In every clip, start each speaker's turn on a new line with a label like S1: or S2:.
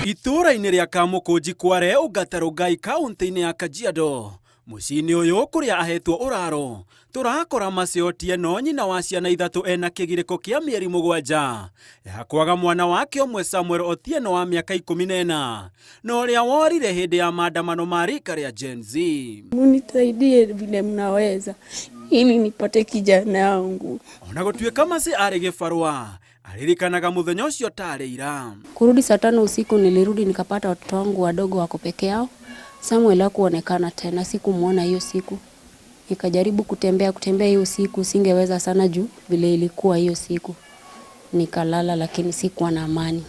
S1: Itũra-inĩ rĩa Kamũkũnji Kware ũgatarũ Ngai kaunti-inĩ ya Kajiado, mũciĩ-inĩ ũyũ kũrĩa ahetwo ũraro, tũrakora Mercy Otieno, nyina wa ciana ithatũ ena kĩgirĩko kĩa mĩeri 7 ya kwaga mwana wake ũmwe Samuel Otieno wa mĩaka 14 na ũrĩa worire hĩndĩ ya maandamano ma rika rĩa Gen Z.
S2: Munisaidie vile mnaweza ili nipate kijana wangu.
S1: Ona gũtuĩka Mercy arĩ gĩbarũa, aririkanaga mũthenya ũcio tarĩ ira.
S3: Kurudi saa 5 usiku nilirudi nikapata watoto wangu wadogo wako peke yao. Samuel hakuonekana tena, sikumuona hiyo siku. Nikajaribu kutembea hiyo siku, singeweza sana juu vile ilikuwa hiyo siku. Nikalala lakini sikuwa na amani.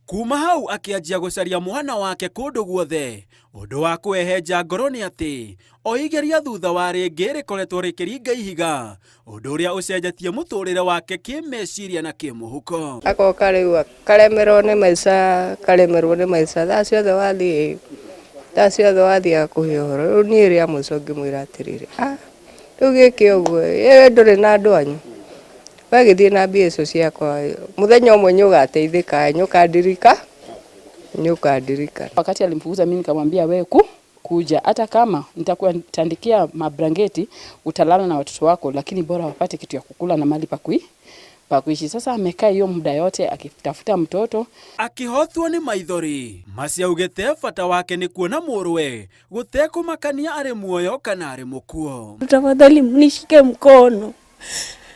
S1: Kuma hau akianjia gũcaria mwana wake kũndũ guothe, ũndũ wa kwehenja ngoro nĩ atĩ oigeria thutha wa rĩngĩ rĩkoretwo rĩkĩringa ihiga, ũndũ ũrĩa ũcenjetie mũtũrĩre wake kĩmeciria na kĩmũhuko.
S4: Akoka rĩu karemerwo nĩ maica thaa ciothe wathiĩ akuhe ũhoro. Rĩu niĩ rĩa mũico ngĩmwĩra atĩrĩrĩ, rĩu gĩkĩ ũguo ndũrĩ na andũ anyu, wagĩthiĩ na mbia icio ciakwa, mũthenya ũmwe nĩũgateithĩka, nĩũkandirika.
S5: Wakati alimfukuza mimi nikamwambia wewe kuja, hata kama nitakuandikia mabrangeti utalala na watoto wako, lakini bora wapate kitu ya kukula na mali pa kuishi. Sasa amekaa hiyo muda yote akitafuta mtoto.
S1: Akihothwo ni maithori, Mercy augĩte bata wake ni kuona mũrũwe gũtekũmakania arĩ muoyo kana arĩ mũkuo.
S2: Tafadhali mnishike mkono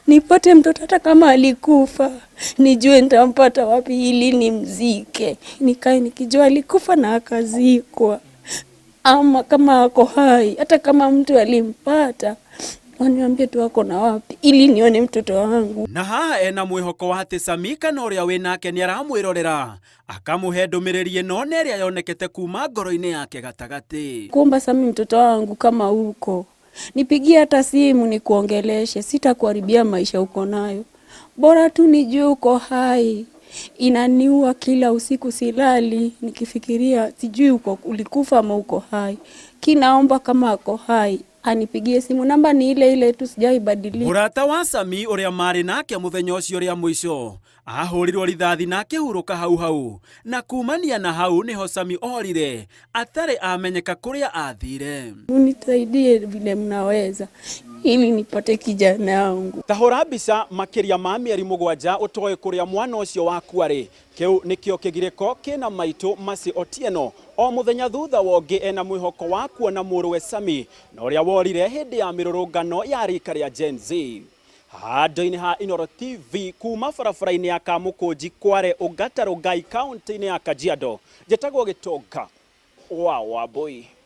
S2: nipate mtoto, hata kama alikufa nijue nitampata wapi ili nimzike. Nikae nikijua alikufa na akazikwa, ama kama ako hai, hata kama mtu alimpata waniambie tu wako na wapi ili nione mtoto wangu.
S1: Na haha ena mwĩhoko wa atĩ Sami kana ũrĩa wĩnake nĩaramwĩrorera akamuhe ndũmĩrĩri ĩno na ĩrĩa yonekete kuma ngoro-inĩ yake gatagatĩ.
S2: Kuomba Sami, mtoto wangu kama uko, nipigie hata simu nikuongeleshe, sitakuharibia maisha uko nayo. Bora tu nijue uko hai. Inaniua kila usiku, silali nikifikiria sijui ulikufa ama uko hai. Kinaomba kama uko hai anipigie simu, namba ni ile tu, sijaibadilisha.
S1: Murata wa Sami ũrĩa marĩ nake mũthenya ũcio ũrĩa mũico ahũrirwo rithathi na akĩhurũka hau na kumania na hau nĩho Sami orire atarĩ amenyeka kũrĩa athire.
S2: Munisaidie vile mnaweza ili nipate kijana wangu.
S1: Tahũra mbica makĩria ma mĩeri 7 ũtoĩ kũrĩa mwana ũcio waku arĩ. Kĩu nĩkĩo kĩgirĩko kĩna maitũ Mercy Otieno, o mũthenya thutha wongĩ ena mwĩhoko wa kuona mũrũwe Sami na ũrĩa worire hĩndĩ ya mĩrũrũngano ya rika rĩa Gen Z. Handũ-inĩ ha Inooro TV kuma barabara-inĩ ya Kamũkũnji Kware ũgatarũ Ngai kaunti-inĩ ya Kajiado, njĩtagwo Gĩtonga wa Wambui.